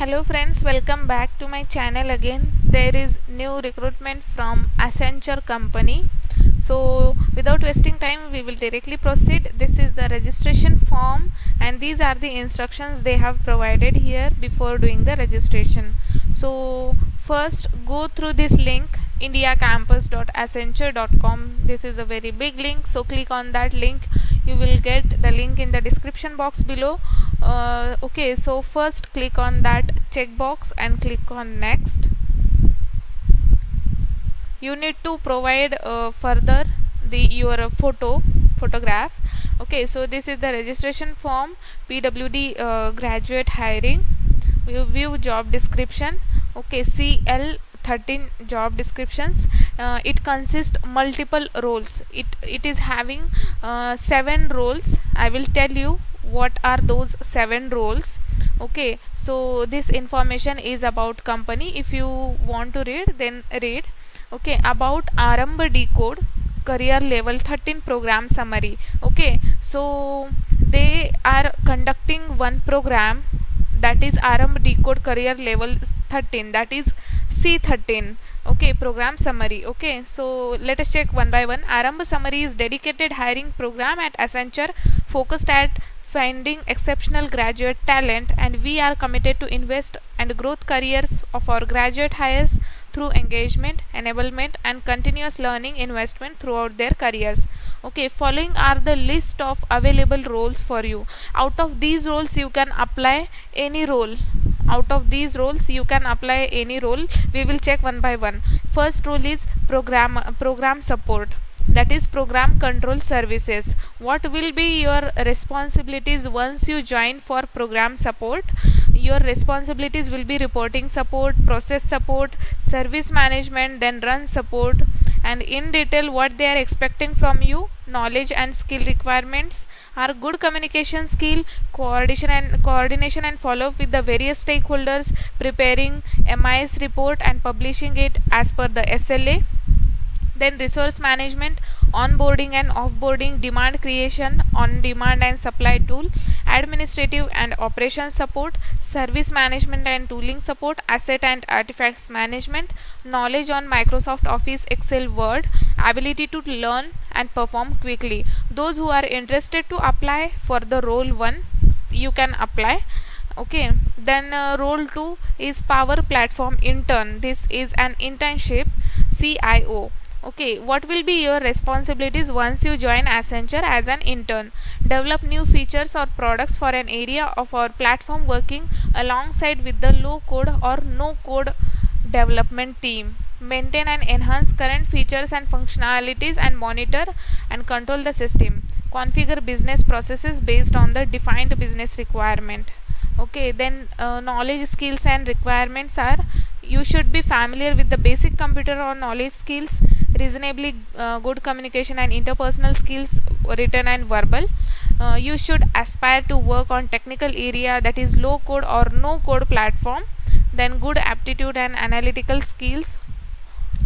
Hello friends, welcome back to my channel again. There is new recruitment from Accenture company. So without wasting time, we will directly proceed. This is the registration form and these are the instructions they have provided here before doing the registration. So first go through this link indiacampus.accenture.com. This is a very big link, so click on that link. You will get the link in the description box below. Okay, so first click on that checkbox and click on next. You need to provide further your photograph. Okay, so this is the registration form, PWD graduate hiring. View job description. Okay, CL 13 job descriptions. It consists multiple roles. It is having 7 roles. I will tell you what are those 7 roles. Okay, so this information is about company. If you want to read, then read. Okay, about Arambh Decode career level 13 program summary. Okay, so they are conducting one program, that is Arambh Decode career level 13, that is C13. Okay, program summary. Okay, so let us check one by one. Arambh summary is dedicated hiring program at Accenture focused at finding exceptional graduate talent, and we are committed to invest and growth careers of our graduate hires through engagement, enablement and continuous learning investment throughout their careers. Okay, following are the list of available roles for you. Out of these roles you can apply any role. We will check one by one. First role is program support, that is program control services. What will be your responsibilities once you join for program support? Your responsibilities will be reporting support, process support, service management, then run support, and in detail what they are expecting from you. Knowledge and skill requirements are good communication skill, coordination and follow up with the various stakeholders, preparing MIS report and publishing it as per the SLA. Then resource management, onboarding and offboarding, demand creation, on demand and supply tool, administrative and operations support, service management and tooling support, asset and artifacts management, knowledge on Microsoft Office, Excel, Word, ability to learn and perform quickly. Those who are interested to apply for the role 1, you can apply. Okay, then role 2 is Power Platform Intern. This is an internship, CIO. Okay, what will be your responsibilities once you join Accenture as an intern? Develop new features or products for an area of our platform, working alongside with the low code or no code development team. Maintain and enhance current features and functionalities and monitor and control the system. Configure business processes based on the defined business requirement. Okay, then knowledge, skills and requirements are: you should be familiar with the basic computer or knowledge skills, reasonably good communication and interpersonal skills, written and verbal. You should aspire to work on technical area, that is low code or no code platform. Then good aptitude and analytical skills,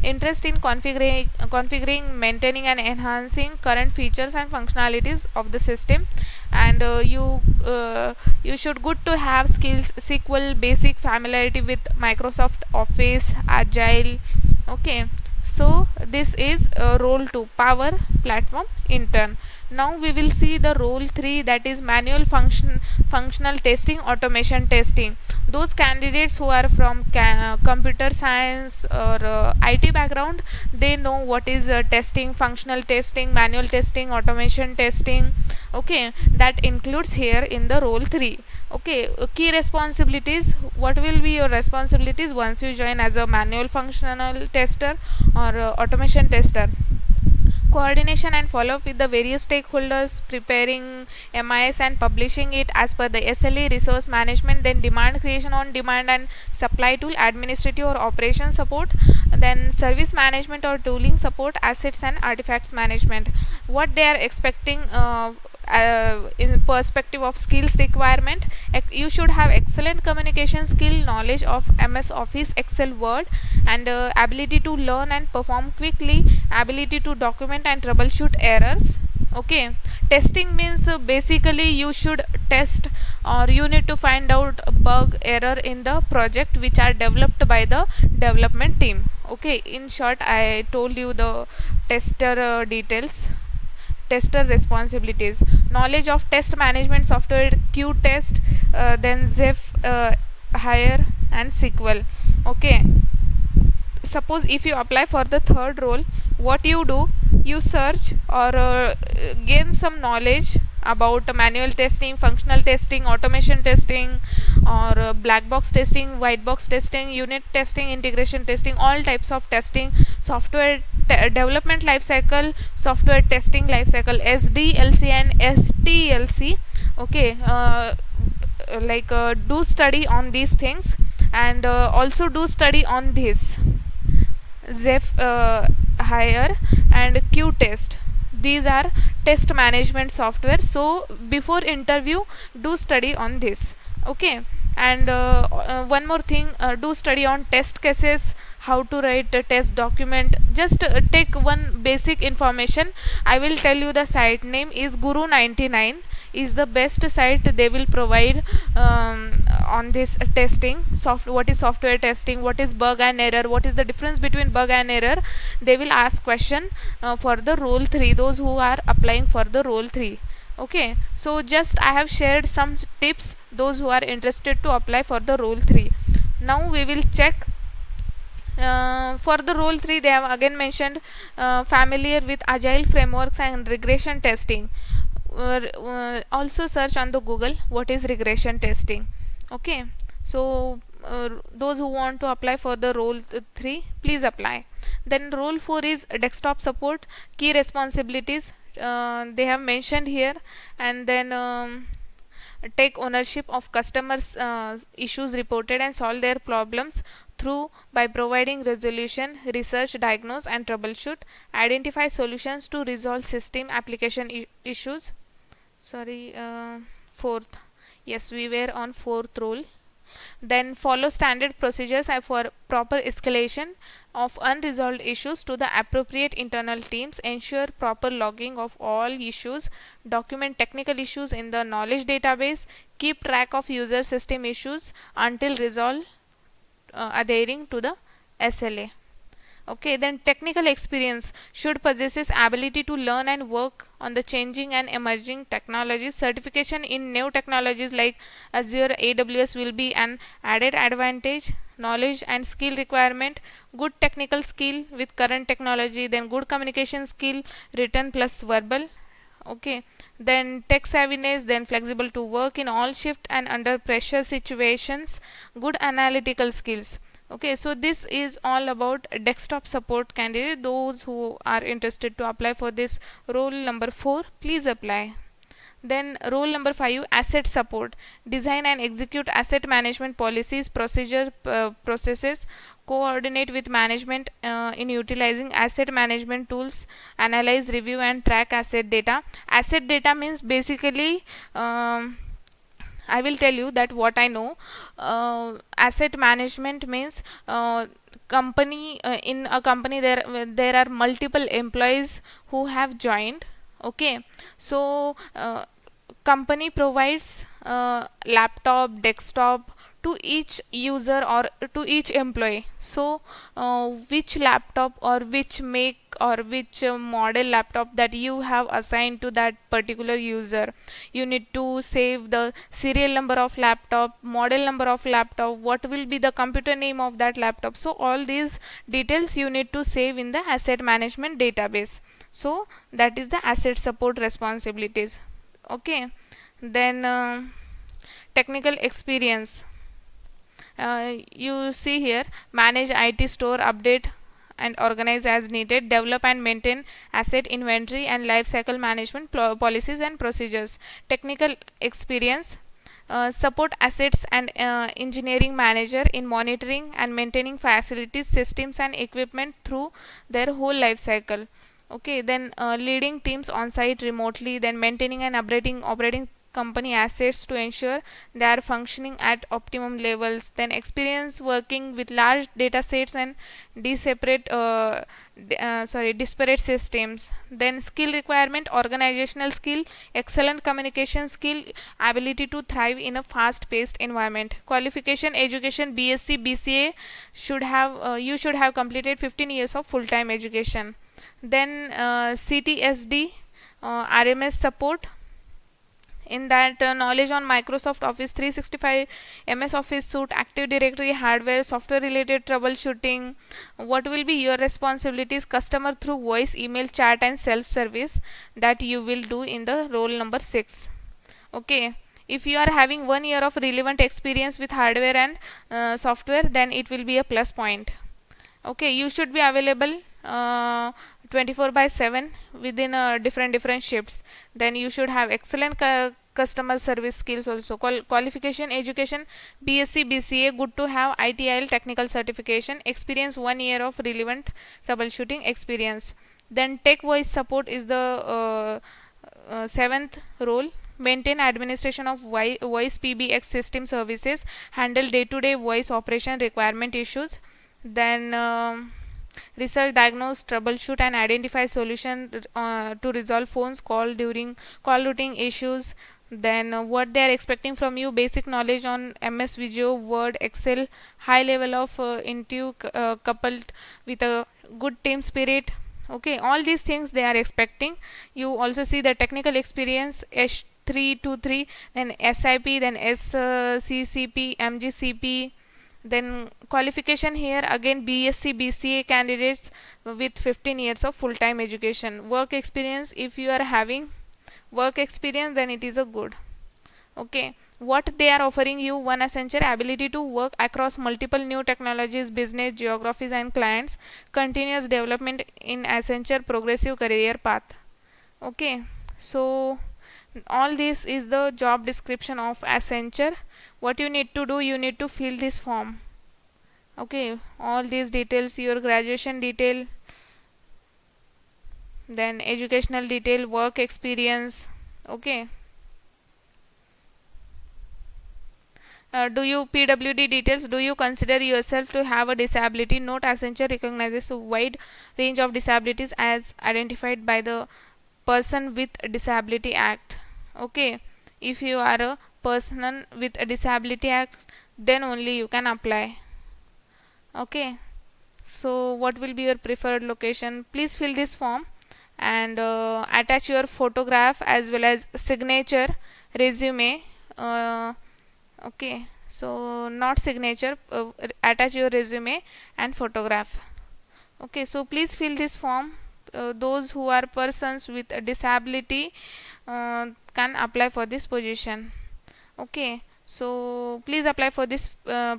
interest in configuring, maintaining and enhancing current features and functionalities of the system. And you should good to have skills SQL, basic familiarity with Microsoft Office, Agile. Okay, so this is role 2, Power Platform Intern. Now we will see the role 3, that is manual functional testing, automation testing. Those candidates who are from computer science or IT background, they know what is testing, functional testing, manual testing, automation testing. Okay, that includes here in the role 3. Okay, key responsibilities. What will be your responsibilities once you join as a manual functional tester or automation tester? Coordination and follow up with the various stakeholders, preparing MIS and publishing it as per the SLA, resource management, then demand creation, on demand and supply tool, administrative or operation support, then service management or tooling support, assets and artifacts management. What they are expecting in perspective of skills requirement: you should have excellent communication skill, knowledge of MS Office, Excel, Word, and ability to learn and perform quickly, ability to document and troubleshoot errors, Okay, testing means basically you should test, or you need to find out a bug error in the project which are developed by the development team. Okay, in short I told you the tester details. Tester responsibilities: knowledge of test management software, Q test, then Zeph, Hire and SQL. Okay, suppose if you apply for the third role, what you do, you search or gain some knowledge about manual testing, functional testing, automation testing, or black box testing, white box testing, unit testing, integration testing, all types of testing, software development life cycle, software testing life cycle, SDLC and STLC. Okay, do study on these things, and also do study on this Zeph, Hire and Q test. These are test management software, so before interview do study on this. Okay, and one more thing, do study on test cases, how to write a test document. Just take one basic information. I will tell you the site name is Guru 99 is the best site they will provide on this testing. What is software testing, what is bug and error, what is the difference between bug and error. They will ask question for the role 3, those who are applying for the role 3. Okay, so just I have shared some tips those who are interested to apply for the role 3. Now we will check for the role 3. They have again mentioned familiar with agile frameworks and regression testing. Also search on the Google what is regression testing. Okay, so those who want to apply for the role 3, please apply. Then role 4 is desktop support, key responsibilities. They have mentioned here. And then take ownership of customers issues reported and solve their problems through by providing resolution, research, diagnose and troubleshoot, identify solutions to resolve system application issues. Sorry, fourth. Yes, we were on fourth role. Then follow standard procedures for proper escalation of unresolved issues to the appropriate internal teams, ensure proper logging of all issues, document technical issues in the knowledge database, keep track of user system issues until resolved, adhering to the SLA. Okay, then technical experience: should possesses ability to learn and work on the changing and emerging technologies. Certification in new technologies like Azure, AWS will be an added advantage. Knowledge and skill requirement: good technical skill with current technology, then good communication skill, written plus verbal. Okay, then tech savviness, then flexible to work in all shift and under pressure situations, good analytical skills. Okay, so this is all about desktop support candidate. Those who are interested to apply for this role number 4, please apply. Then role number 5, asset support: design and execute asset management policies, processes, coordinate with management in utilizing asset management tools, analyze, review and track asset data. Asset data means basically, I will tell you that what I know. Asset management means, company in a company there are multiple employees who have joined. Okay, so company provides laptop, desktop to each user or to each employee. So which laptop or which make or which model laptop that you have assigned to that particular user, you need to save the serial number of laptop, model number of laptop, what will be the computer name of that laptop. So all these details you need to save in the asset management database. So that is the asset support responsibilities. Okay, then technical experience. You see here: manage IT store, update and organize as needed, develop and maintain asset inventory and life cycle management policies and procedures. Technical experience: support assets and engineering manager in monitoring and maintaining facilities, systems and equipment through their whole life cycle. Okay, then leading teams on site remotely, then maintaining and operating company assets to ensure they are functioning at optimum levels. Then experience working with large data sets and disparate systems. Then skill requirement: organizational skill, excellent communication skill, ability to thrive in a fast paced environment. Qualification: education, BSc, BCA, you should have completed 15 years of full time education. Then CTSD, RMS support, in that knowledge on Microsoft Office 365, MS Office Suite, Active Directory, hardware, software related troubleshooting. What will be your responsibilities? Customer through voice, email, chat and self service, that you will do in the role number 6. Okay, if you are having 1 year of relevant experience with hardware and software, then it will be a plus point. Okay, you should be available 24/7 within different shifts. Then you should have excellent customer service skills also. Qualification: education, BSc, BCA, good to have ITIL technical certification, experience 1 year of relevant troubleshooting experience. Then tech voice support is the 7th role. Maintain administration of voice PBX system services, handle day-to-day voice operation requirement issues. Then research, diagnose, troubleshoot and identify solution to resolve phones call during call routing issues. Then what they are expecting from you: basic knowledge on MS Visio, Word, Excel, high level of intuitive coupled with a good team spirit. Okay, all these things they are expecting. You also see the technical experience: S323, then SIP, then SCCP, MGCP. Then qualification here again: BSc, BCA candidates with 15 years of full time education. Work experience: if you are having work experience, then it is a good. Okay, what they are offering you: one, Accenture, ability to work across multiple new technologies, business, geographies and clients, continuous development in Accenture, progressive career path. Okay, so all this is the job description of Accenture. What you need to do: you need to fill this form. Okay, all these details, your graduation detail, then educational detail, work experience. Okay, do you PWD details: do you consider yourself to have a disability? Note: Accenture recognizes a wide range of disabilities as identified by the Person with Disability Act. Okay, if you are a person with a disability act, then only you can apply. Okay, so what will be your preferred location? Please fill this form and attach your photograph as well as signature, resume. Okay, so not signature, attach your resume and photograph. Okay, so please fill this form. Those who are persons with a disability can apply for this position. Okay, so please apply for this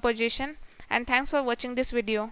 position, and thanks for watching this video.